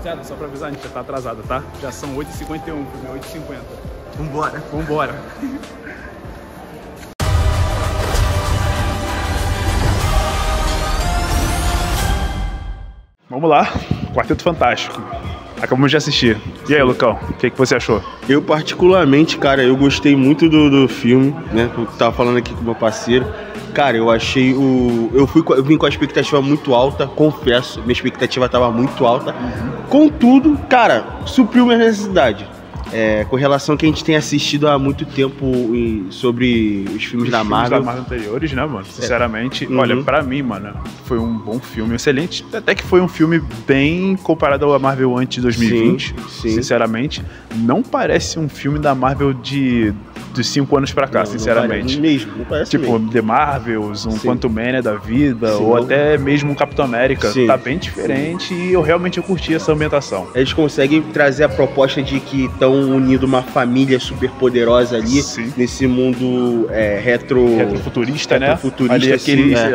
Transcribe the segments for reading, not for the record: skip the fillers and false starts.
Rapaziada, só pra avisar, a gente já tá atrasado, tá? Já são 8h51, filme é 8h50. Vambora. Vambora. Vamos lá, Quarteto Fantástico. Acabamos de assistir. E aí, Lucão, o que você achou? Eu particularmente, cara, eu gostei muito do filme, né? Eu tava falando aqui com o meu parceiro. Cara, eu achei eu vim com a expectativa muito alta, confesso, minha expectativa tava muito alta. Contudo, cara, supriu minha necessidade. Com relação ao que a gente tem assistido há muito tempo sobre os filmes da Marvel. Os da Marvel anteriores, né, mano? Sinceramente, olha, pra mim, mano, foi um bom filme, excelente. Até que foi um filme bem comparado ao Marvel antes de 2020. Sim. Sinceramente, não parece um filme da Marvel dos 5 anos pra cá, não, sinceramente. Não parece tipo, mesmo. The Marvels, um Quantumania da vida, ou até mesmo um Capitão América. Sim. Tá bem diferente e eu realmente curti essa ambientação. Eles conseguem trazer a proposta de que estão unindo uma família super poderosa ali. Sim. Nesse mundo retrofuturista, né? Ali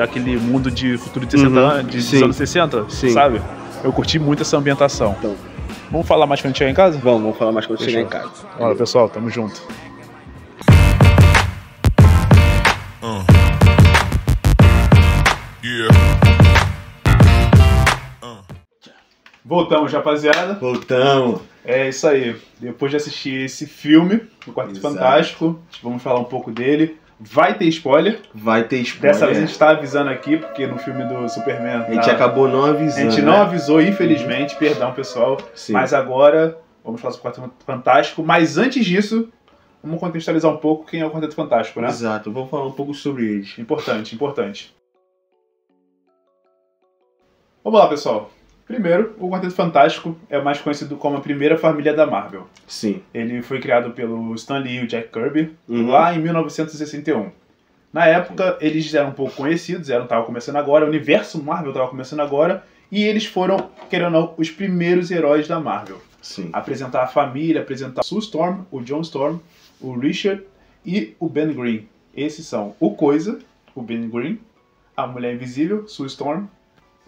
aquele mundo de futuro de 60 anos, dos anos 60, sabe? Eu curti muito essa ambientação. Então, vamos falar mais quando chegar em casa? Vamos falar mais quando chegar em casa. Olha, pessoal, tamo junto. Voltamos, rapaziada. Voltamos. É isso aí. Depois de assistir esse filme, o Quarteto Fantástico, vamos falar um pouco dele. Vai ter spoiler. Vai ter spoiler. Dessa vez a gente tá avisando aqui, porque no filme do Superman... A gente acabou não avisando. A gente não avisou, infelizmente. Perdão, pessoal. Sim. Mas agora, vamos falar sobre o Quarteto Fantástico. Mas antes disso, vamos contextualizar um pouco quem é o Quarteto Fantástico, né? Exato. Vamos falar um pouco sobre eles. Importante. Vamos lá, pessoal. Primeiro, o Quarteto Fantástico é mais conhecido como a primeira família da Marvel. Sim. Ele foi criado pelo Stan Lee e o Jack Kirby lá em 1961. Na época, eles eram um pouco conhecidos, estavam começando agora, o universo Marvel estava começando agora, e eles foram, querendo ou não, os primeiros heróis da Marvel. Sim. Apresentar a família, apresentar Sue Storm, o John Storm, o Richard e o Ben Green. Esses são o Coisa, o Ben Green, a Mulher Invisível, Sue Storm,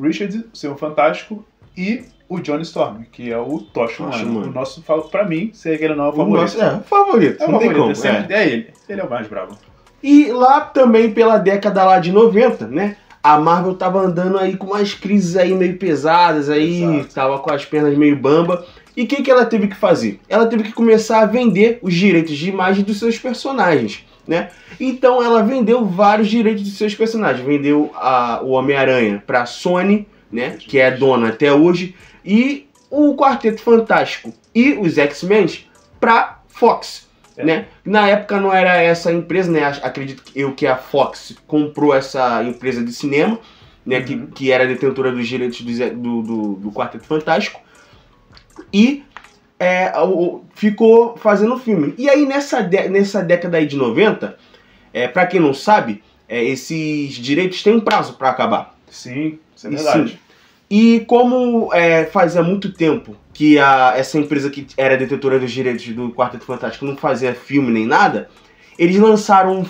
Richard, o Senhor Fantástico, e o Johnny Storm, que é o Tocha Humano. O nosso, pra mim, se ele não é o favorito. Favorito. Não tem como. É ele. Ele é o mais bravo. E lá também, pela década lá de 90, né? A Marvel tava andando aí com umas crises aí meio pesadas, aí tava com as pernas meio bamba. E o que ela teve que fazer? Ela teve que começar a vender os direitos de imagem dos seus personagens, né? Então ela vendeu vários direitos dos seus personagens. Vendeu o Homem-Aranha pra Sony, né? Que é dona até hoje. E o Quarteto Fantástico e os X-Men pra Fox, né? Na época não era essa empresa, né? Acredito eu que a Fox comprou essa empresa de cinema, né? Que era detentora dos direitos do Quarteto Fantástico. E ficou fazendo filme. E aí nessa década aí de 90, pra quem não sabe, esses direitos têm um prazo pra acabar. Sim, isso é verdade. Sim. E como fazia muito tempo que essa empresa que era detentora dos direitos do Quarteto Fantástico não fazia filme nem nada, eles lançaram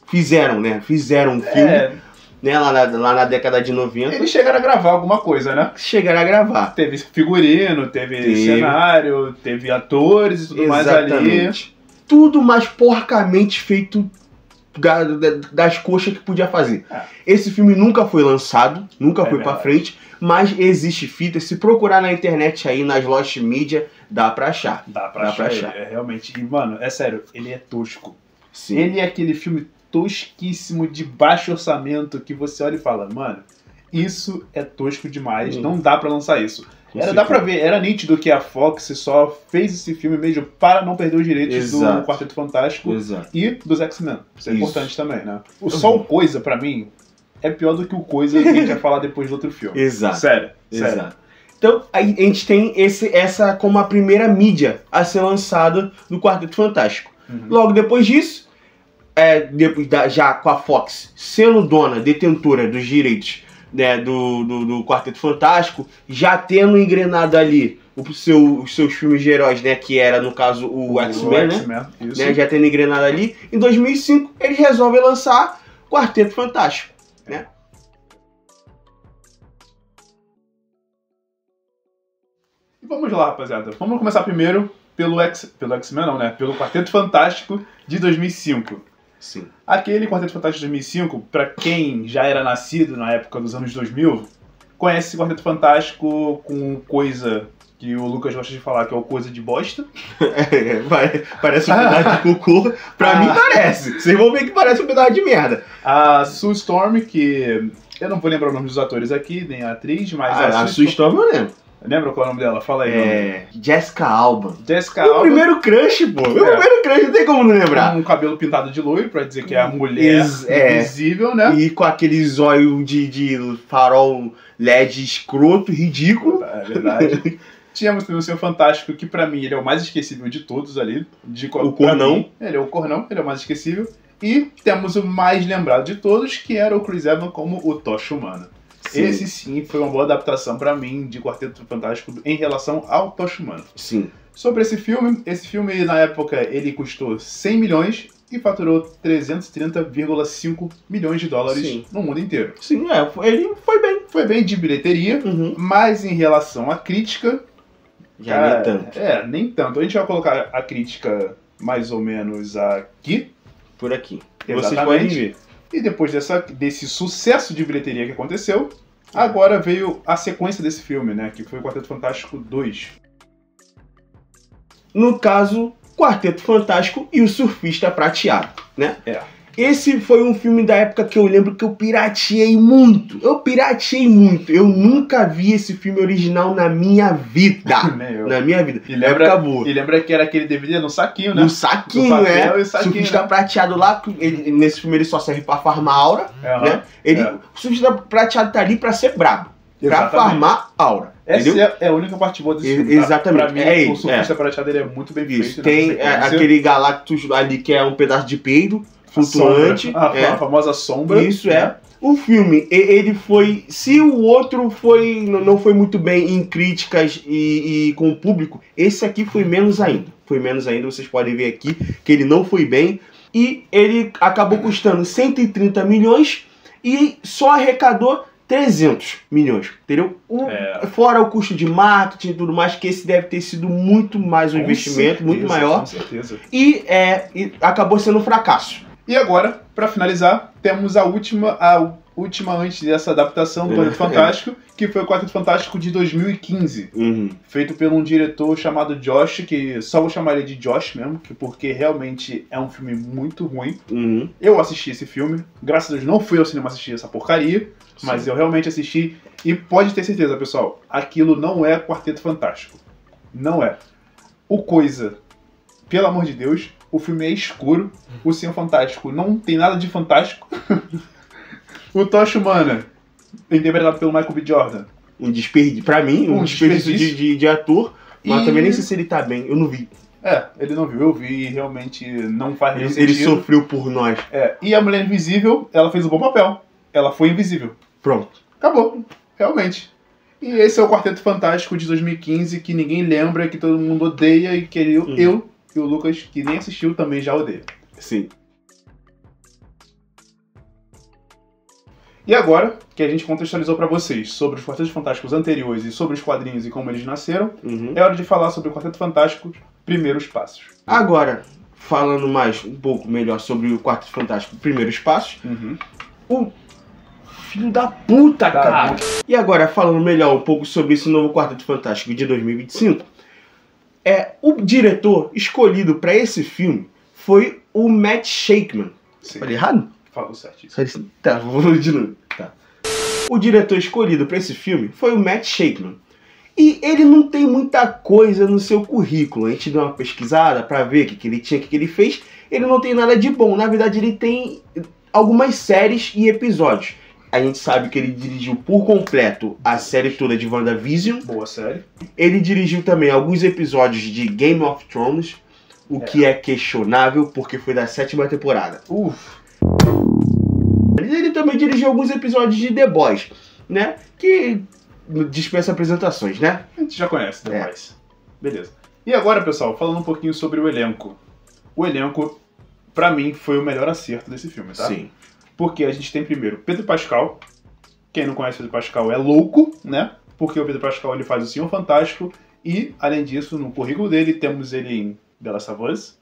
fizeram um filme, né, lá na década de 90. Eles chegaram a gravar alguma coisa, né? Chegaram a gravar. Teve figurino, teve cenário, teve atores e tudo mais ali. Tudo mais porcamente feito das coxas que podia fazer. Esse filme nunca foi lançado, nunca foi pra frente, mas existe fita. Se procurar na internet aí, nas lojas de mídia, dá pra achar. Dá pra achar. Realmente. E, mano, é sério, ele é tosco. Sim. Ele é aquele filme tosquíssimo, de baixo orçamento, que você olha e fala, mano, isso é tosco demais, não dá pra lançar isso. Dá pra ver, era nítido que a Fox só fez esse filme mesmo para não perder os direitos do Quarteto Fantástico e dos X-Men. Isso é importante também, né? Só o Coisa, pra mim, é pior do que o Coisa que a gente vai falar depois do outro filme. Exato. Sério. Então, aí a gente tem essa como a primeira mídia a ser lançada do Quarteto Fantástico. Logo depois disso, já com a Fox sendo dona, detentora dos direitos, né, do Quarteto Fantástico, já tendo engrenado ali os seus filmes de heróis, né, que era, no caso, o X-Men, né, já tendo engrenado ali, em 2005 eles resolvem lançar Quarteto Fantástico, né. Vamos lá, rapaziada. Vamos começar primeiro pelo X-Men não, né? Pelo Quarteto Fantástico de 2005. Sim. Aquele Quarteto Fantástico de 2005, pra quem já era nascido na época dos anos 2000, conhece esse Quarteto Fantástico com coisa que o Lucas gosta de falar, que é o coisa de bosta. Parece um pedaço de cocô. Pra mim parece. Vocês vão ver que parece um pedaço de merda. A Sue Storm, que eu não vou lembrar o nome dos atores aqui, nem a atriz, mas a Sue Storm eu lembro. Lembra qual é o nome dela? Fala aí. Jessica Alba. Jessica Meu Alba. primeiro crush, pô. Meu primeiro crush, não tem como não lembrar. Com o cabelo pintado de loiro, pra dizer que é a mulher invisível, né? E com aquele zóio de farol LED escroto, ridículo. É verdade. Tínhamos também o Senhor Fantástico, que pra mim ele é o mais esquecível de todos ali. O cornão. Mim, ele é o cornão, ele é o mais esquecível. E temos o mais lembrado de todos, que era o Chris Evans como o Tocha Humana. Sim. Esse sim foi uma boa adaptação pra mim de Quarteto Fantástico em relação ao Tocha Humana. Sim. Sobre esse filme na época ele custou 100 milhões e faturou 330,5 milhões de dólares no mundo inteiro. Sim, ele foi bem. Foi bem de bilheteria, mas em relação à crítica... Já nem tanto. Nem tanto. A gente vai colocar a crítica mais ou menos aqui. Por aqui. Exatamente. Vocês podem ver. E depois desse sucesso de bilheteria que aconteceu, agora veio a sequência desse filme, né? Que foi o Quarteto Fantástico 2. No caso, Quarteto Fantástico e o Surfista Prateado, né? Esse foi um filme da época que eu lembro que eu pirateei muito. Eu nunca vi esse filme original na minha vida. Na minha vida. E lembra que era aquele DVD no saquinho, né? No saquinho, Surfista Prateado lá, nesse filme ele só serve pra farmar aura, né? O Surfista Prateado tá ali pra ser brabo. Pra farmar aura. Essa é a única parte boa desse filme. Exatamente. Pra mim, o Surfista Prateado ele é muito bem feito. Tem aquele Galactus ali que é um pedaço de peido. Flutuante. A famosa sombra. Isso O filme, ele foi... Se o outro não foi muito bem em críticas e com o público, esse aqui foi menos ainda. Vocês podem ver aqui que ele não foi bem. E ele acabou custando 130 milhões e só arrecadou 300 milhões, entendeu? Fora o custo de marketing e tudo mais, que esse deve ter sido muito mais um investimento, muito maior. Com certeza. E acabou sendo um fracasso. E agora, pra finalizar, temos a última antes dessa adaptação do Quarteto Fantástico, que foi o Quarteto Fantástico de 2015. Feito por um diretor chamado Josh, que só vou chamar ele de Josh mesmo, porque realmente é um filme muito ruim. Eu assisti esse filme, graças a Deus não fui ao cinema assistir essa porcaria, mas eu realmente assisti. E pode ter certeza, pessoal, aquilo não é Quarteto Fantástico. Não é. O Coisa, pelo amor de Deus, o filme é escuro, o Senhor Fantástico não tem nada de fantástico. O Tocha Humana, interpretado pelo Michael B. Jordan. Pra mim, um desperdício de ator, mas também nem sei se ele tá bem, eu não vi. Ele não viu, eu vi e realmente não faz nenhum sentido. Ele sofreu por nós. E a Mulher Invisível, ela fez um bom papel. Ela foi invisível. Pronto. Acabou, realmente. E esse é o Quarteto Fantástico de 2015, que ninguém lembra, que todo mundo odeia e que eu e o Lucas, que nem assistiu, também já odeia. Sim. E agora, que a gente contextualizou pra vocês sobre os Quartetos Fantásticos anteriores e sobre os quadrinhos e como eles nasceram, é hora de falar sobre o Quarteto Fantástico Primeiros Passos. Agora, falando mais um pouco melhor sobre o Quarteto Fantástico Primeiros Passos, o filho da puta, cara! E agora, falando melhor um pouco sobre esse novo Quarteto Fantástico de 2025, o diretor escolhido para esse filme foi o Matt Shakman. Falei errado? Falou certíssimo. Tá, vou de novo. Tá. O diretor escolhido para esse filme foi o Matt Shakman. E ele não tem muita coisa no seu currículo. A gente deu uma pesquisada para ver o que ele tinha, o que ele fez. Ele não tem nada de bom. Na verdade, ele tem algumas séries e episódios. A gente sabe que ele dirigiu por completo a série toda de WandaVision. Boa série. Ele dirigiu também alguns episódios de Game of Thrones, o que é questionável, porque foi da 7ª temporada. Ele também dirigiu alguns episódios de The Boys, né? Que dispensa apresentações, né? A gente já conhece The Boys. Beleza. E agora, pessoal, falando um pouquinho sobre o elenco. O elenco, pra mim, foi o melhor acerto desse filme, tá? Sim. Porque a gente tem primeiro Pedro Pascal. Quem não conhece Pedro Pascal é louco, né? Porque o Pedro Pascal ele faz o Senhor Fantástico E, além disso, no currículo dele, temos ele em The Last of Us,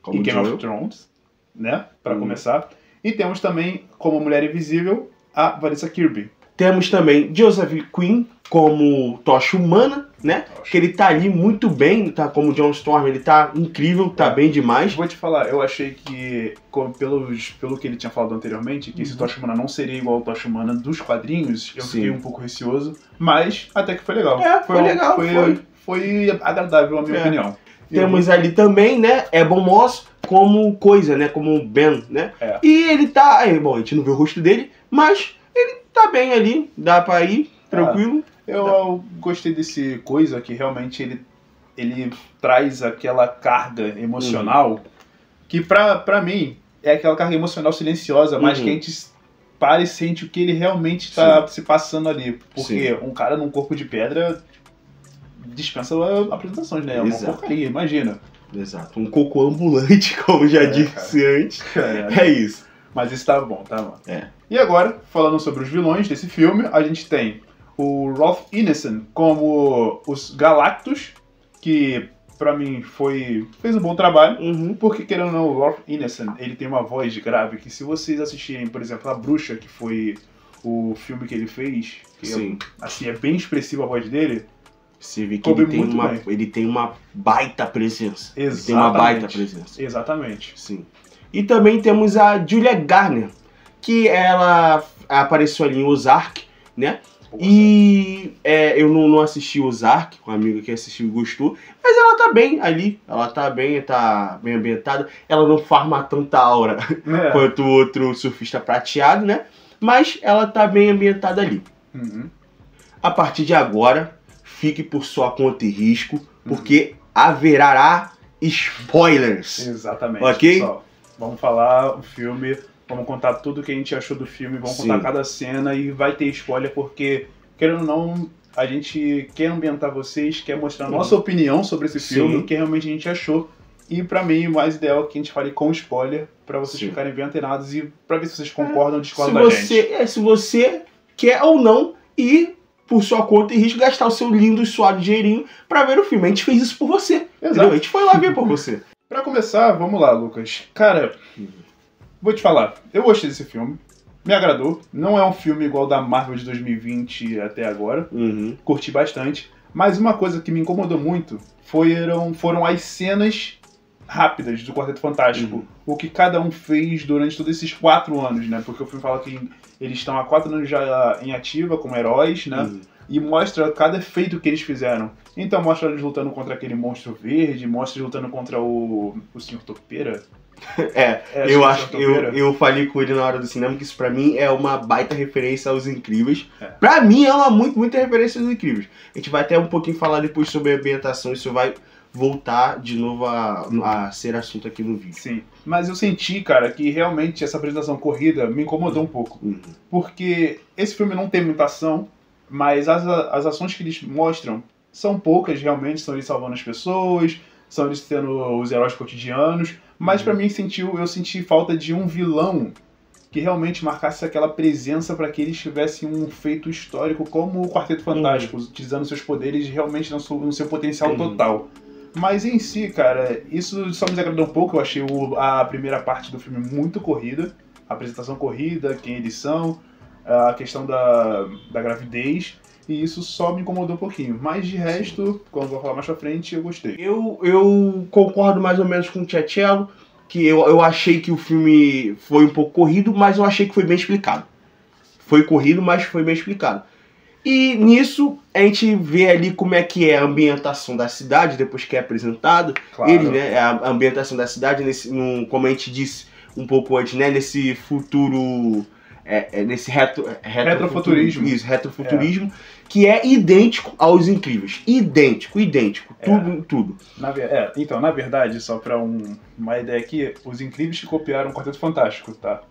em Game of Thrones, né? Pra começar. E temos também, como Mulher Invisível, a Vanessa Kirby. Temos também Joseph Quinn como Tocha Humana, né? Que ele tá ali muito bem, tá como John Storm, ele tá incrível, tá bem demais. Vou te falar, eu achei que, pelo que ele tinha falado anteriormente, que esse Tocha Humana não seria igual ao Tocha Humana dos quadrinhos, eu fiquei um pouco receoso, mas até que foi legal. Foi legal. Foi agradável, a minha opinião. Temos ali também, né, Ebon Moss como Coisa, né, como Ben, né? E ele tá, bom, a gente não vê o rosto dele, mas ele tá bem ali, dá pra ir, tranquilo. Eu gostei desse Coisa que realmente ele traz aquela carga emocional que pra mim é aquela carga emocional silenciosa, mas que a gente para e sente o que ele realmente está se passando ali. Porque um cara num corpo de pedra dispensa apresentações, né? É uma porcaria, imagina. Exato. Um cocô ambulante, como já disse antes. É isso. Mas isso tá bom, tá, mano? E agora, falando sobre os vilões desse filme, a gente tem o Ralph Ineson como os Galactus, que pra mim fez um bom trabalho, porque querendo ou não, o Ralph Ineson, ele tem uma voz grave que se vocês assistirem, por exemplo, A Bruxa, que foi o filme que ele fez, que assim, é bem expressiva a voz dele, você vê que ele tem uma baita presença. Exatamente. Ele tem uma baita presença. Exatamente. Sim. E também temos a Julia Garner, que ela apareceu ali em Ozark, né? E eu não assisti Ozark, um amigo que assistiu e gostou, mas ela tá bem ali, ela tá bem ambientada, ela não farma tanta aura quanto o outro surfista prateado, né? Mas ela tá bem ambientada ali. A partir de agora, fique por sua conta e risco, porque haverá spoilers. Exatamente. Ok? Pessoal, vamos falar o filme, vamos contar tudo o que a gente achou do filme, vamos contar cada cena e vai ter spoiler porque, querendo ou não, a gente quer ambientar vocês, quer mostrar a nossa opinião sobre esse filme, o que realmente a gente achou. E pra mim, o mais ideal é que a gente fale com spoiler, pra vocês ficarem bem antenados e pra ver se vocês concordam ou discordam da gente. Se você quer ou não ir por sua conta e risco gastar o seu lindo e suave dinheirinho pra ver o filme. A gente fez isso por você. Entendeu? A gente foi lá ver por você. Pra começar, vamos lá, Lucas. Cara, vou te falar, eu gostei desse filme. Me agradou. Não é um filme igual da Marvel de 2020 até agora. Curti bastante. Mas uma coisa que me incomodou muito foram as cenas rápidas do Quarteto Fantástico. O que cada um fez durante todos esses 4 anos, né? Porque o filme fala que eles estão há 4 anos já em ativa como heróis, né? E mostra cada feito que eles fizeram. Então mostra eles lutando contra aquele monstro verde, mostra eles lutando contra o Sr. Topeira. Eu falei com ele na hora do cinema que isso pra mim é uma baita referência aos Incríveis. Pra mim é uma muita referência aos Incríveis. A gente vai até um pouquinho falar depois sobre a ambientação, isso vai voltar de novo a ser assunto aqui no vídeo. Sim, mas eu senti, cara, que realmente essa apresentação corrida me incomodou um pouco. Porque esse filme não tem muita ação, mas as ações que eles mostram são poucas realmente, são eles salvando as pessoas, são eles tendo os heróis cotidianos, mas pra mim eu senti falta de um vilão que realmente marcasse aquela presença para que eles tivessem um feito histórico como o Quarteto Fantástico, utilizando seus poderes realmente no seu potencial total. Mas em si, cara, isso só me desagradou um pouco. Eu achei a primeira parte do filme muito corrida. A apresentação corrida, quem eles são, a questão da gravidez. E isso só me incomodou um pouquinho. Mas de resto, quando eu vou falar mais pra frente, eu gostei. Eu concordo mais ou menos com o Tchelo, que eu achei que o filme foi um pouco corrido, mas eu achei que foi bem explicado. Foi corrido, mas foi bem explicado. E nisso, a gente vê ali como é que é a ambientação da cidade, depois que é apresentado. Claro. Eles, né, a ambientação da cidade, como a gente disse um pouco antes, né, nesse futuro... nesse retrofuturismo. Isso, retrofuturismo, que é idêntico aos Incríveis. Idêntico. Tudo. Então, na verdade, só pra uma ideia aqui, os Incríveis que copiaram o Quarteto Fantástico, tá?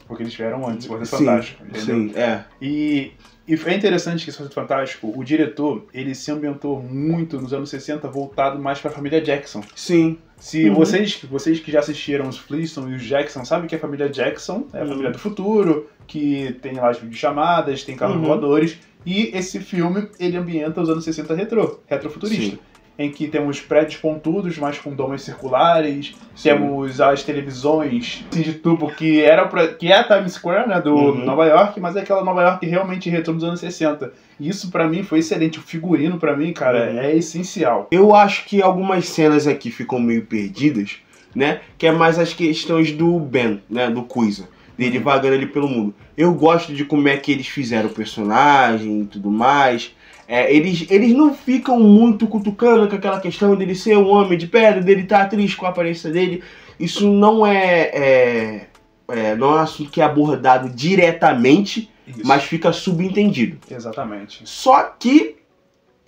Porque eles vieram antes, o Quarteto Sim, Fantástico, entendeu? sim, E é interessante que esse Quarteto Fantástico, o diretor, ele se ambientou muito nos anos 60, voltado mais pra família Jackson. sim. Se vocês que já assistiram os Flintstones e os Jackson, sabem que a família Jackson é a família do futuro, que tem lá as videochamadas, tem carros voadores, e esse filme, ele ambienta os anos 60 retrofuturista. Em que temos prédios pontudos, mas com domas circulares, temos as televisões de tubo que é a Times Square, né, do Nova York, mas é aquela Nova York realmente retrô dos anos 60. E isso pra mim foi excelente, o figurino pra mim, cara, é essencial. Eu acho que algumas cenas aqui ficam meio perdidas, né, que é mais as questões do Ben, né, do Coisa, dele vagando ali pelo mundo. Eu gosto de como é que eles fizeram o personagem e tudo mais. Eles não ficam muito cutucando com aquela questão dele ser um homem de pedra, dele estar triste com a aparência dele. Isso não não é um assunto que é abordado diretamente, mas fica subentendido. Exatamente. Só que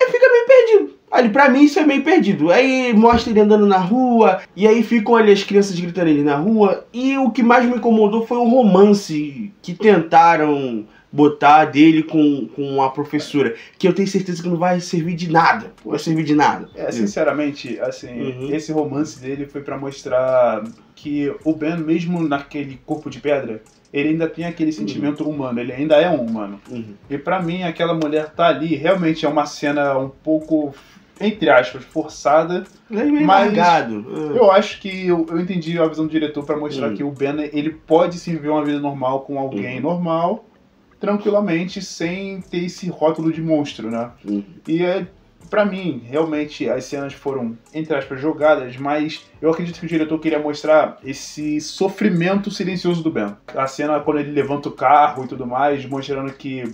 fica meio perdido. Ali, pra mim, isso é meio perdido. Aí mostra ele andando na rua, e aí ficam ali as crianças gritando ele na rua. E o que mais me incomodou foi o romance que tentaram botar dele com a professora, que eu tenho certeza que não vai servir de nada. Não vai servir de nada. Sinceramente, assim, esse romance dele foi pra mostrar que o Ben, mesmo naquele corpo de pedra, ele ainda tem aquele sentimento humano, ele ainda é um humano. E pra mim, aquela mulher tá ali, realmente é uma cena um pouco, entre aspas, forçada, mas eu acho que eu entendi a visão do diretor pra mostrar que o Ben, ele pode sim viver uma vida normal com alguém normal, tranquilamente, sem ter esse rótulo de monstro, né? E pra mim, realmente, as cenas foram, entre aspas, jogadas, mas eu acredito que o diretor queria mostrar esse sofrimento silencioso do Ben. A cena quando ele levanta o carro e tudo mais, mostrando que,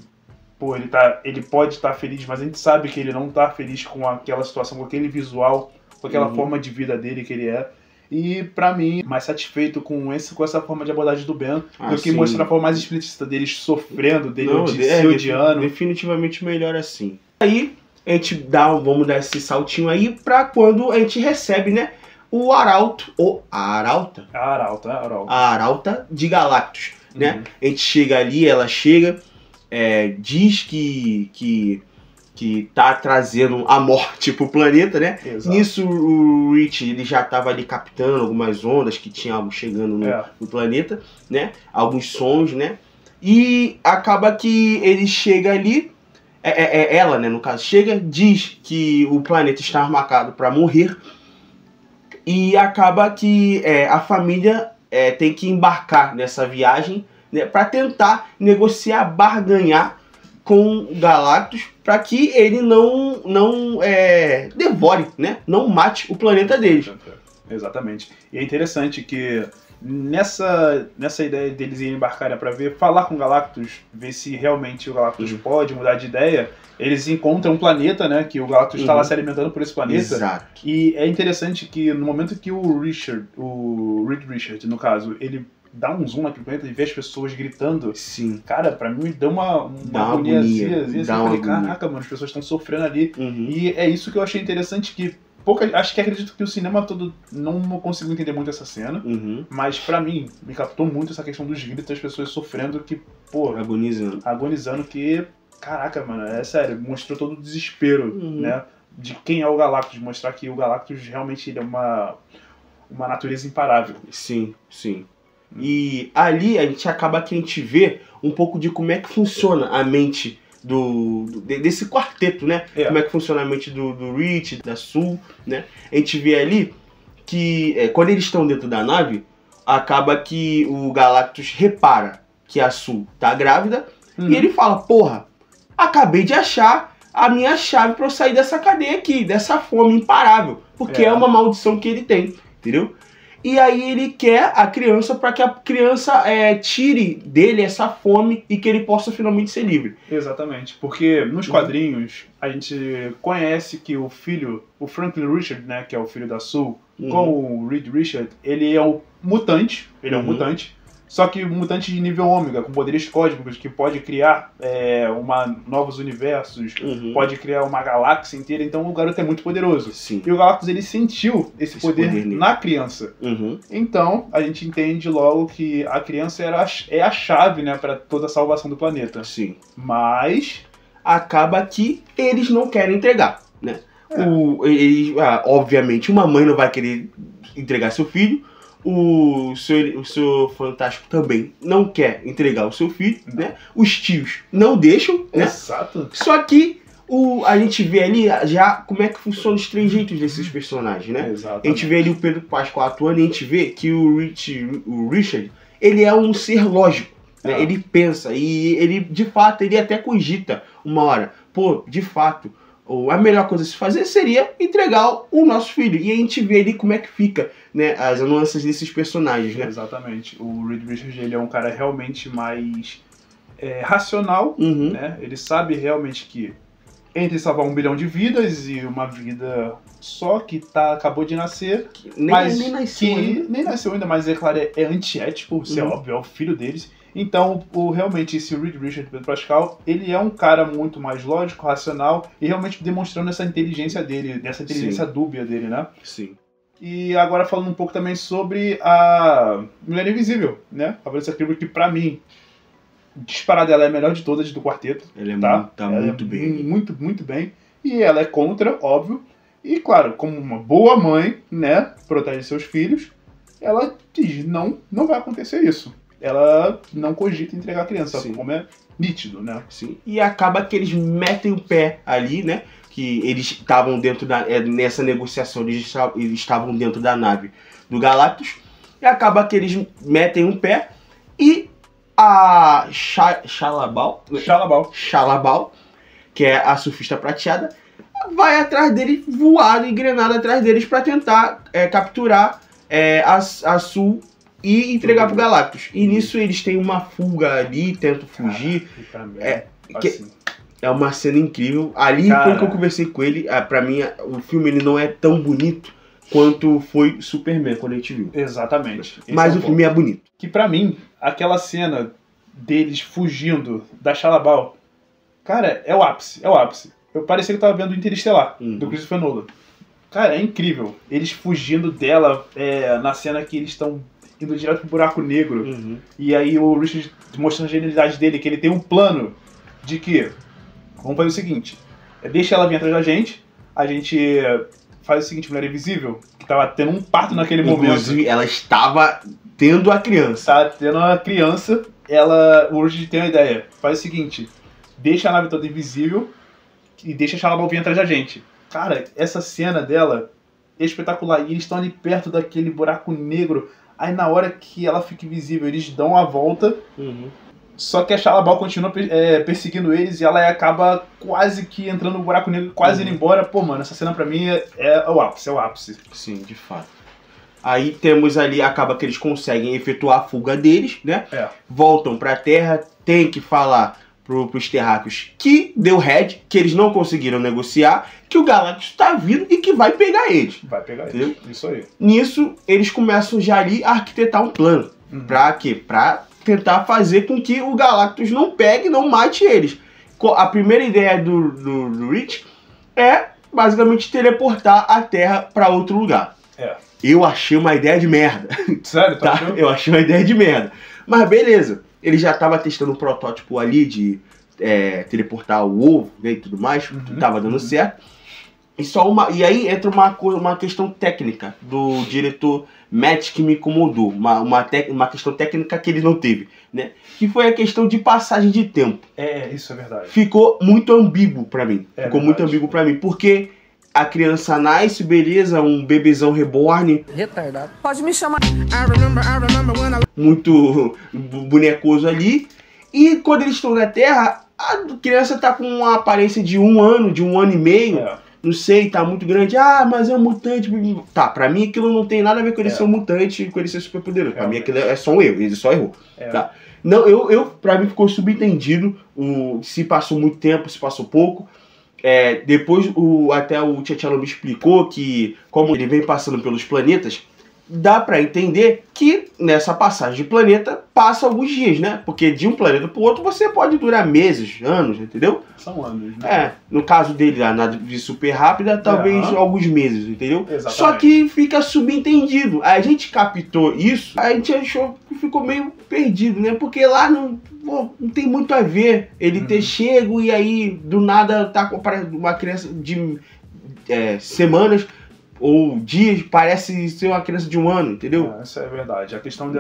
pô, ele pode estar feliz, mas a gente sabe que ele não tá feliz com aquela situação, com aquele visual, com aquela forma de vida dele que ele é. E, pra mim, mais satisfeito com essa forma de abordagem do Ben do que mostrar a forma mais explícita deles sofrendo, dele se odiando. Definitivamente melhor assim. Aí, a gente vamos dar esse saltinho aí pra quando a gente recebe, né, o Arauto, a Arauta de Galactus, né? A gente chega ali, ela chega, diz que tá trazendo a morte pro planeta, né? Exato. Nisso o Rich, ele já tava ali captando algumas ondas que tinha algo chegando no planeta, né? Alguns sons, né? E acaba que ele chega ali, ela, né, no caso, chega, diz que o planeta está marcado para morrer, e acaba que a família tem que embarcar nessa viagem, né, para tentar negociar, barganhar com Galactus para que ele não devore, né? Não mate o planeta deles. Exatamente. E é interessante que nessa ideia deles irem embarcar para falar com o Galactus, ver se realmente o Galactus pode mudar de ideia, eles encontram um planeta, né? Que o Galactus está lá se alimentando por esse planeta. Exato. E é interessante que no momento que o Reed Richard, no caso, ele dá um zoom naquele planeta e vê as pessoas gritando. Sim. Cara, pra mim me deu uma agoniazinha. Eu falei, caraca, mano, as pessoas estão sofrendo ali. E é isso que eu achei interessante, que acredito que o cinema todo não conseguiu entender muito essa cena, mas pra mim, me captou muito essa questão dos gritos das pessoas sofrendo, que, pô, agonizando, que, caraca, mano, é sério, mostrou todo o desespero, né, de quem é o Galactus, mostrar que o Galactus realmente ele é uma natureza imparável. Sim, sim. E ali a gente vê um pouco de como é que funciona a mente desse quarteto, né? Como é que funciona a mente do Rich, da Sue, né? A gente vê ali que quando eles estão dentro da nave, acaba que o Galactus repara que a Sue tá grávida e ele fala, porra, acabei de achar a minha chave para eu sair dessa cadeia aqui, dessa fome imparável, porque é uma maldição que ele tem, entendeu? E aí ele quer a criança para que a criança tire dele essa fome e que ele possa finalmente ser livre. Exatamente, porque nos quadrinhos a gente conhece que o Franklin Richard, né, que é o filho da Sue, com o Reed Richard, ele é um mutante, Só que mutante de nível ômega, com poderes cósmicos, que pode criar novos universos, pode criar uma galáxia inteira. Então o garoto é muito poderoso. Sim. E o Galactus, ele sentiu esse poder na criança. Então a gente entende logo que a criança é a chave, né, para toda a salvação do planeta. Sim. Mas acaba que eles não querem entregar, né? Obviamente uma mãe não vai querer entregar seu filho. O seu Fantástico também não quer entregar o seu filho, né? Os tios não deixam, né? Exato. Só que a gente vê ali já como é que funcionam os trejeitos desses personagens, né? Exatamente. A gente vê ali o Pedro Pascal atuando e a gente vê que o Richard, ele é um ser lógico, né? Ele pensa e ele, de fato, ele até cogita uma hora. Pô, de fato, a melhor coisa a se fazer seria entregar o nosso filho. E a gente vê ali como é que fica, né, as nuances desses personagens, né? Exatamente. O Reed Richards, ele é um cara realmente mais racional, né? Ele sabe realmente que entre salvar 1 bilhão de vidas e uma vida só que acabou de nascer, nem nasceu ainda, mas é claro, é antiético, isso é óbvio, é o filho deles. Então, realmente, esse Reed Richards, Pedro Pascal, ele é um cara muito mais lógico, racional, e realmente demonstrando essa inteligência dele, essa inteligência dúbia dele, né? Sim. E agora falando um pouco também sobre a Mulher Invisível, né? A Vanessa Kirby, que pra mim, disparada, ela é a melhor de todas do quarteto. Ela tá muito bem. Muito, muito bem. E ela é contra, óbvio. E claro, como uma boa mãe, né, protege seus filhos, ela diz, não vai acontecer isso. Ela não cogita entregar a criança, como é nítido, né? Sim. E acaba que eles metem o pé ali, né? Que eles estavam dentro nessa negociação, eles estavam dentro da nave do Galactus. E acaba que eles metem um pé e a Shalabal, que é a surfista prateada, vai atrás dele, voada e granada atrás deles para tentar capturar a Sul e entregar pro Galactus. E nisso eles têm uma fuga ali, tentam fugir. É uma cena incrível. Ali foi que eu conversei com ele. Pra mim, o filme ele não é tão bonito quanto foi Superman quando a gente viu. Exatamente. Mas o filme é bonito. Que pra mim, aquela cena deles fugindo da Shalabal, cara, é o ápice. É o ápice. Eu parecia que eu tava vendo o Interestelar, do Christopher Nolan. Cara, é incrível. Eles fugindo dela na cena que eles estão indo direto pro buraco negro. E aí o Richard mostrando a genialidade dele, que ele tem um plano de que vamos fazer o seguinte, deixa ela vir atrás da gente, a gente faz o seguinte, Mulher Invisível, que tava tendo um parto naquele momento. Inclusive, ela estava tendo a criança. Tava tendo a criança, o Richard tem uma ideia, faz o seguinte, deixa a nave toda invisível e deixa a Shalabal vir atrás da gente. Cara, essa cena dela é espetacular, e eles estão ali perto daquele buraco negro. Aí na hora que ela fica invisível, eles dão a volta, só que a Shalabal continua perseguindo eles e ela acaba quase que entrando no buraco negro, quase indo embora. Pô, mano, essa cena pra mim é o ápice, Sim, de fato. Aí temos ali, acaba que eles conseguem efetuar a fuga deles, né? Voltam pra Terra, tem que falar pros terráqueos que deu head, que eles não conseguiram negociar, que o Galactus tá vindo e que vai pegar eles. Vai pegar eles, isso aí. Nisso, eles começam já ali a arquitetar um plano. Pra quê? Pra tentar fazer com que o Galactus não pegue, não mate eles. A primeira ideia do Rich é basicamente teleportar a Terra pra outro lugar. Eu achei uma ideia de merda. Sério? Tá? Eu achei uma ideia de merda. Mas beleza. Ele já estava testando um protótipo ali de teleportar o ovo, né, e tudo mais, tava dando certo. E aí entra uma questão técnica do diretor Matt que me incomodou, uma questão técnica que ele não teve, né? Que foi a questão de passagem de tempo. Isso é verdade. Ficou muito ambíguo pra mim. Muito ambíguo pra mim, porque a criança nasce, beleza, um bebezão reborn. Retardado. Pode me chamar. Muito bonecoso ali. E quando eles estão na Terra, a criança tá com uma aparência de 1 ano, de 1 ano e meio. Não sei, tá muito grande. Ah, mas é um mutante. Tá, pra mim aquilo não tem nada a ver com ele ser um mutante e com ele ser super poderoso. Pra mim aquilo é só um erro, ele só errou. Tá? Não, pra mim ficou subentendido. Se passou muito tempo, se passou pouco. Depois até o T'Challa me explicou que, como ele vem passando pelos planetas, dá pra entender que nessa passagem de planeta passa alguns dias, né? Porque de um planeta pro outro você pode durar meses, anos, entendeu? São anos, né? No caso dele, a nave super rápida, talvez alguns meses, entendeu? Exatamente. Só que fica subentendido. A gente captou isso, a gente achou que ficou meio perdido, né? Porque lá não tem muito a ver ele ter chego e aí do nada tá com uma criança de semanas ou dias, parece ser uma criança de um ano, entendeu? Isso é verdade. A questão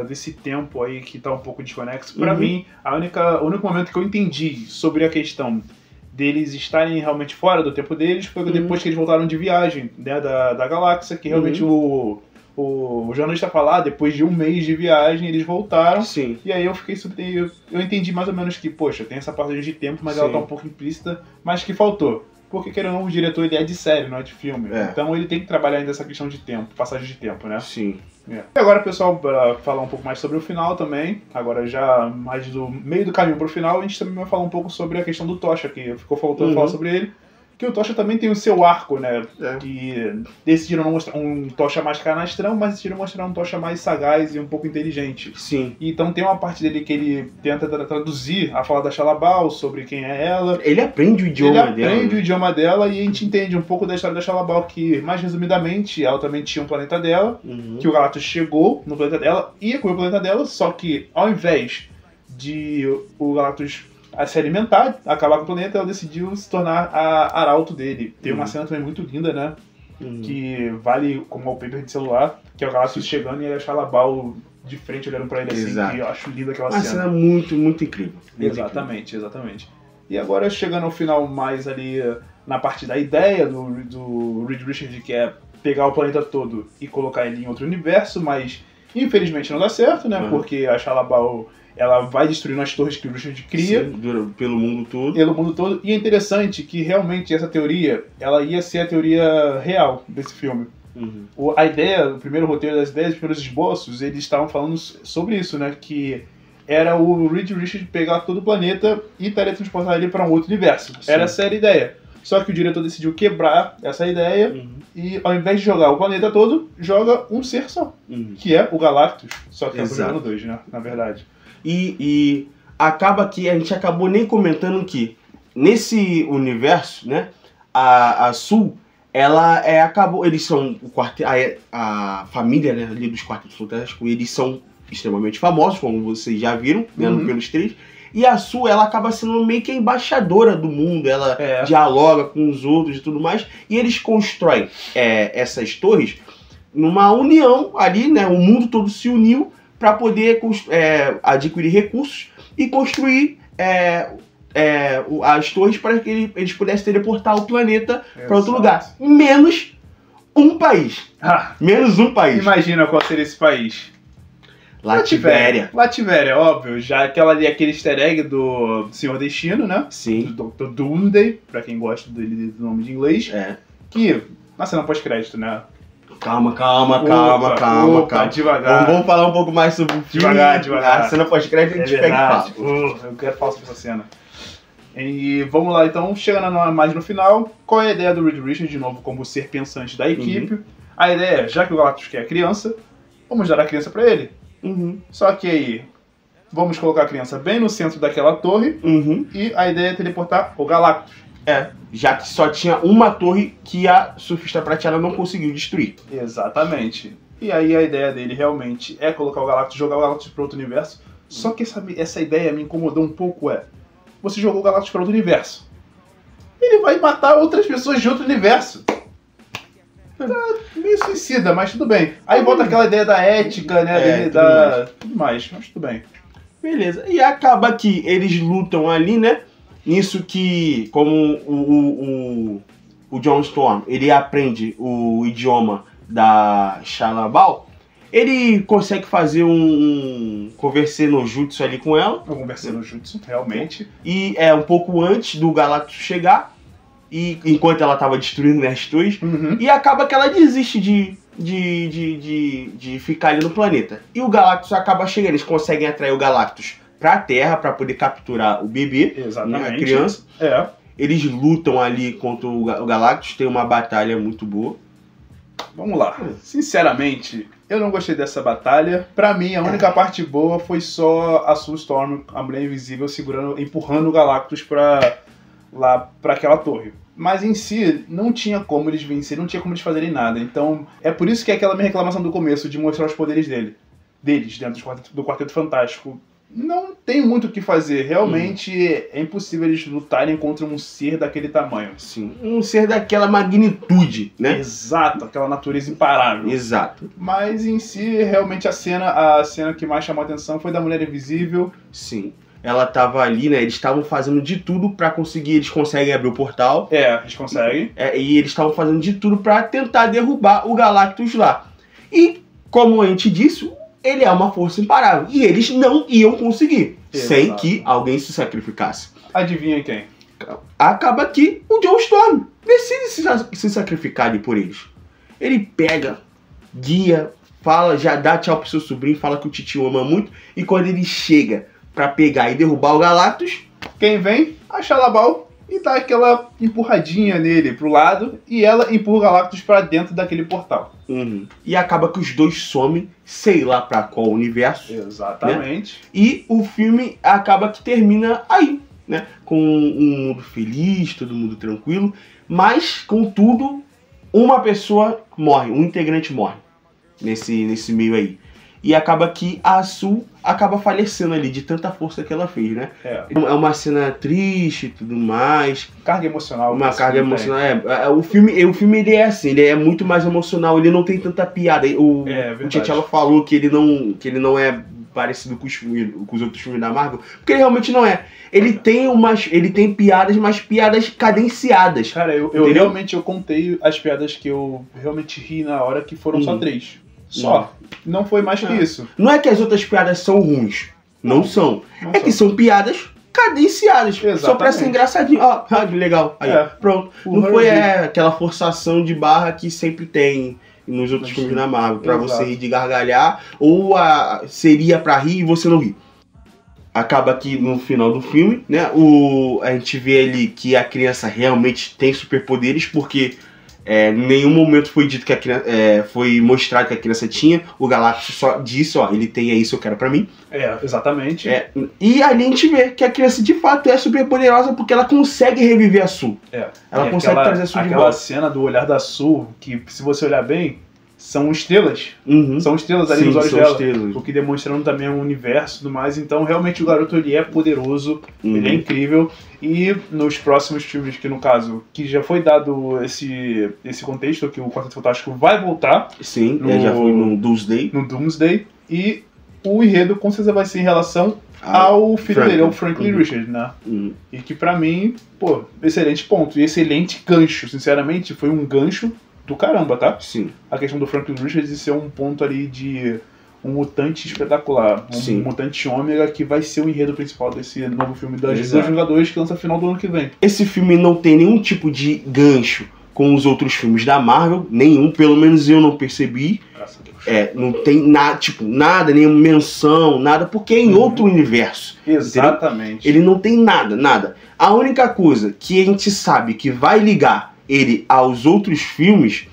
desse tempo aí que tá um pouco desconexo, pra mim, o único momento que eu entendi sobre a questão deles estarem realmente fora do tempo deles foi depois que eles voltaram de viagem, né, da galáxia, que realmente o jornalista falar, depois de um mês de viagem, eles voltaram. Sim. E aí eu entendi mais ou menos que, poxa, tem essa passagem de tempo, mas ela tá um pouco implícita, mas que faltou. Porque, querendo ou não, o diretor ele é de série, não é de filme. Então ele tem que trabalhar ainda essa questão de tempo, passagem de tempo, né? Sim. E agora, pessoal, para falar um pouco mais sobre o final também, agora já mais do meio do caminho pro final, a gente também vai falar um pouco sobre a questão do Tocha, que ficou faltando falar sobre ele. Que o Tocha também tem o seu arco, né? Que decidiram não mostrar um Tocha mais canastrão, mas decidiram mostrar um Tocha mais sagaz e um pouco inteligente. Sim. Então tem uma parte dele que ele tenta traduzir a fala da Shalabal sobre quem é ela. Ele aprende o idioma dela. Ele aprende o idioma dela e a gente entende um pouco da história da Shalabal, que, mais resumidamente, ela também tinha um planeta dela, que o Galactus chegou no planeta dela, ia comer o planeta dela, só que ao invés de o Galactus a se alimentar, acabar com o planeta, ela decidiu se tornar a arauto dele. Tem uma cena também muito linda, né? Que vale como wallpaper de celular, que é o Galactus chegando e a Shalabal de frente olhando pra ele assim, que eu acho linda aquela cena. Uma cena muito, muito incrível. Exatamente. E agora chegando ao final mais ali na parte da ideia do Reed Richards, que é pegar o planeta todo e colocar ele em outro universo, mas infelizmente não dá certo, né? Porque a Shalabal ela vai destruindo as torres que o Richard cria. Sim, pelo mundo todo. Pelo mundo todo. E é interessante que realmente essa teoria, ela ia ser a teoria real desse filme. A ideia, o primeiro roteiro das ideias, os primeiros esboços, eles estavam falando sobre isso, né? Que era o Reed Richards pegar todo o planeta e teletransportar ele para um outro universo. Sim. Essa era a ideia. Só que o diretor decidiu quebrar essa ideia e, ao invés de jogar o planeta todo, joga um ser só, que é o Galactus. Só que é jogando dois, né? Na verdade. E acaba que a gente acabou nem comentando que nesse universo, né, a Sul, ela acabou, eles são a família, né, ali dos Quartetos Fantásticos, eles são extremamente famosos, como vocês já viram, vendo pelos três. E a Sul, ela acaba sendo meio que a embaixadora do mundo, ela dialoga com os outros e tudo mais, e eles constroem essas torres numa união ali, né, o mundo todo se uniu para poder adquirir recursos e construir as torres para que eles pudessem teleportar o planeta para outro lugar. Menos um país. Menos um país. Imagina qual seria esse país. Lativéria. Lativéria, óbvio. Já aquele easter egg do Senhor Destino, né? Sim. Do Dr. Doomsday, pra quem gosta do nome de inglês. Que, na cena pós-crédito, né? Calma. Devagar. Vamos falar um pouco mais sobre o filme. Devagar. A cena pós-crédito a gente pega e fala. Eu quero falar sobre essa cena. E vamos lá, então, chegando mais no final, qual é a ideia do Reed Richards, de novo, como ser pensante da equipe? A ideia é, já que o Galactus quer a criança, vamos dar a criança pra ele. Só que aí, vamos colocar a criança bem no centro daquela torre, e a ideia é teleportar o Galactus. Já que só tinha uma torre que a Surfista Prateada não conseguiu destruir. Exatamente. E aí a ideia dele realmente é colocar o Galactus, jogar o Galactus para outro universo. Só que essa ideia me incomodou um pouco, você jogou o Galactus para outro universo. Ele vai matar outras pessoas de outro universo. Meio suicida, mas tudo bem. Aí volta aquela ideia da ética, né? Tudo mais, mas tudo bem. Beleza. E acaba que eles lutam ali, né? Nisso que, como o John Storm, ele aprende o idioma da Shalabal, ele consegue fazer um conversar no jutsu ali com ela. Um conversar no jutsu, realmente. E um pouco antes do Galactus chegar, e enquanto ela estava destruindo as torres, e acaba que ela desiste de ficar ali no planeta. E o Galactus acaba chegando, eles conseguem atrair o Galactus pra Terra para poder capturar o bebê, né, a criança. É. Eles lutam ali contra o Galactus, tem uma batalha muito boa. vamos lá. Sinceramente, eu não gostei dessa batalha. Pra mim, a única parte boa foi só a Sue Storm, a Mulher Invisível, empurrando o Galactus pra aquela torre. Mas em si, não tinha como eles vencerem, não tinha como eles fazerem nada. Então, é por isso que é aquela minha reclamação do começo, de mostrar os poderes deles dentro do Quarteto Fantástico. Não tem muito o que fazer. Realmente é impossível eles lutarem contra um ser daquele tamanho. Sim, um ser daquela magnitude, né? Exato, aquela natureza imparável. Exato. Mas em si, realmente a cena que mais chamou a atenção foi da Mulher Invisível. Sim. Ela tava ali, né? Eles estavam fazendo de tudo pra conseguir. Eles conseguem abrir o portal. Eles conseguem. E eles estavam fazendo de tudo pra tentar derrubar o Galactus lá. E, como a gente disse, ele é uma força imparável. E eles não iam conseguir. Exato. Sem que alguém se sacrificasse. Adivinha quem? Acaba que o Joe Storm decide se sacrificar ali por eles. Ele pega, guia, fala, já dá tchau pro seu sobrinho, fala que o titio ama muito. E quando ele chega pra pegar e derrubar o Galactus, quem vem? A Shalla-Bal e dá aquela empurradinha nele pro lado e ela empurra o Galactus pra dentro daquele portal. E acaba que os dois somem, sei lá pra qual universo. Exatamente. Né? E o filme acaba que termina aí, né? Com um mundo feliz, todo mundo tranquilo, mas, contudo, uma pessoa morre, um integrante morre nesse meio aí. E acaba que a Sue acaba falecendo ali, de tanta força que ela fez, né? É uma cena triste e tudo mais. Carga emocional. Uma carga emocional. O filme ele é assim, ele é muito mais emocional, ele não tem tanta piada. O T'Challa falou que ele não é parecido com os outros filmes da Marvel, porque ele realmente não é. Ele tem piadas, mas piadas cadenciadas. Cara, eu realmente contei as piadas que eu realmente ri na hora, que foram só 3. Só. Não foi mais que isso. Não é que as outras piadas são ruins. Não são. Que são piadas cadenciadas. Exatamente. Só pra ser engraçadinho. Ó, que legal. Aí, pronto. Não foi aquela forçação de barra que sempre tem nos outros filmes da Marvel. Pra você rir de gargalhar. Ou seria pra rir e você não rir. Acaba que no final do filme, né? A gente vê ali que a criança realmente tem superpoderes, porque em nenhum momento foi dito que a criança, foi mostrado que a criança tinha. O Galactus só disse, ó, ele tem isso, eu quero pra mim. Exatamente. E ali a gente vê que a criança de fato é super poderosa, porque ela consegue reviver a Sue. Ela consegue trazer a Sue de volta. Aquela cena do olhar da Sue, que se você olhar bem, são estrelas. São estrelas ali nos olhos dela. Estrelas. O que demonstrando também um universo e tudo mais. Então, realmente, o garoto ele é poderoso, ele é incrível. E nos próximos filmes, que no caso, que já foi dado esse contexto, que o Quarteto Fantástico vai voltar. Sim, já foi no Doomsday. No Doomsday. E o enredo, com certeza, vai ser em relação ao filho dele, ao Franklin Richards, né? E que pra mim, pô, excelente ponto. E excelente gancho. Sinceramente, foi um gancho do caramba, tá? Sim. A questão do Franklin Richards de ser um ponto ali de um mutante espetacular. Um mutante ômega que vai ser o enredo principal desse novo filme dos Vingadores, que lança no final do ano que vem. Esse filme não tem nenhum tipo de gancho com os outros filmes da Marvel. Nenhum, pelo menos eu não percebi. Graças a Deus. Não tem nada, nenhuma menção, nada, porque é em outro universo. Exatamente. Ele não tem nada. A única coisa que a gente sabe que vai ligar ele aos outros filmes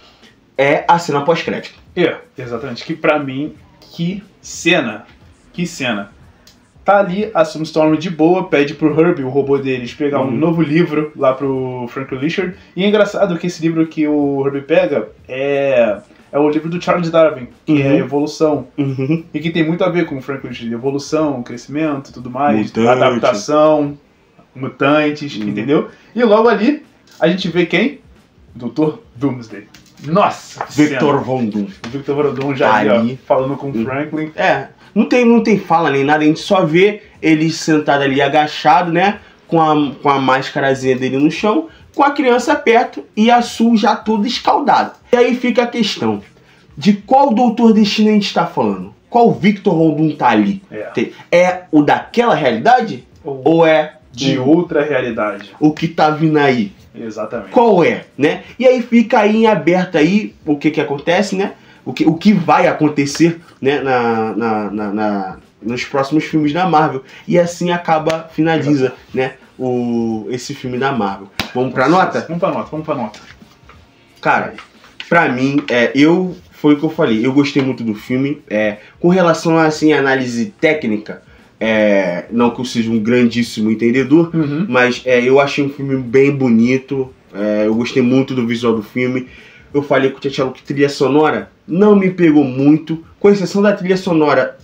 é a cena pós-crédito. Exatamente. Que pra mim, que cena. Tá ali a Sue Storm de boa, pede pro Herbie, o robô deles, pegar um novo livro lá pro Franklin Richards. E é engraçado que esse livro que o Herbie pega é o livro do Charles Darwin, que é Evolução. E que tem muito a ver com o Franklin Richards. Evolução, crescimento, tudo mais, adaptação, mutantes, entendeu? E logo ali, a gente vê quem? Dr. Doomsday. Nossa! Victor Von Doom. O Victor Von Doom já ali, falando com o Franklin. Não tem fala nem nada, a gente só vê ele sentado ali agachado, né? Com a máscarazinha dele no chão, com a criança perto e a Sue já toda escaldada. E aí fica a questão, de qual Doutor Destino a gente está falando? Qual Victor Von Doom tá ali? É o daquela realidade? Ou é de outra realidade? O que tá vindo aí? Exatamente. Qual é, né? E aí fica aí em aberto aí o que acontece, né? O que vai acontecer, né? Nos próximos filmes da Marvel. E assim finaliza, né? esse filme da Marvel. Vamos pra nota? Vamos pra nota. Cara, pra mim, foi o que eu falei, eu gostei muito do filme. Com relação a, assim, análise técnica, não que eu seja um grandíssimo entendedor, mas eu achei um filme bem bonito, eu gostei muito do visual do filme. Eu falei com o Tchelo que trilha sonora não me pegou muito, com exceção da trilha sonora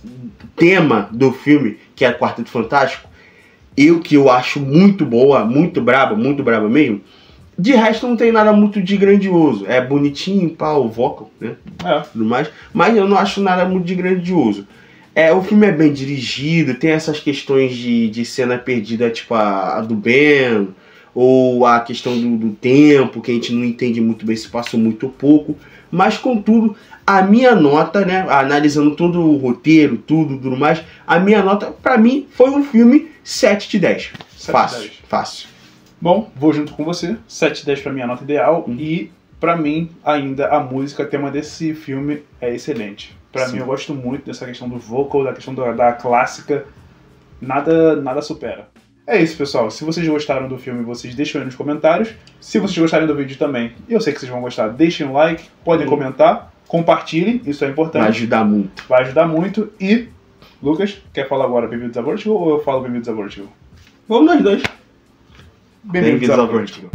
tema do filme, que é Quarteto Fantástico, que eu acho muito boa, muito braba mesmo. De resto não tem nada muito de grandioso. É bonitinho, pá, o vocal, né? Tudo mais. Mas eu não acho nada muito de grandioso. O filme é bem dirigido, tem essas questões de cena perdida, tipo a do Ben, ou a questão do tempo, que a gente não entende muito bem, se passou muito ou pouco. Mas, contudo, a minha nota, né, analisando todo o roteiro, tudo mais, a minha nota, pra mim, foi um filme 7 de 10. 7 de 10. Fácil. Bom, vou junto com você. 7 de 10 pra mim é a nota ideal. E, pra mim, ainda a música, tema desse filme é excelente. Pra mim, eu gosto muito dessa questão do vocal, da questão da clássica. Nada supera. É isso, pessoal. Se vocês gostaram do filme, vocês deixam aí nos comentários. Se vocês gostarem do vídeo também, eu sei que vocês vão gostar, deixem um like, podem comentar, compartilhem, isso é importante. Vai ajudar muito. Vai ajudar muito. E, Lucas, quer falar agora Bem-vindos a Vertigo ou eu falo Bem-vindos a Vertigo? Vamos nós dois. Bem-vindos a Vertigo.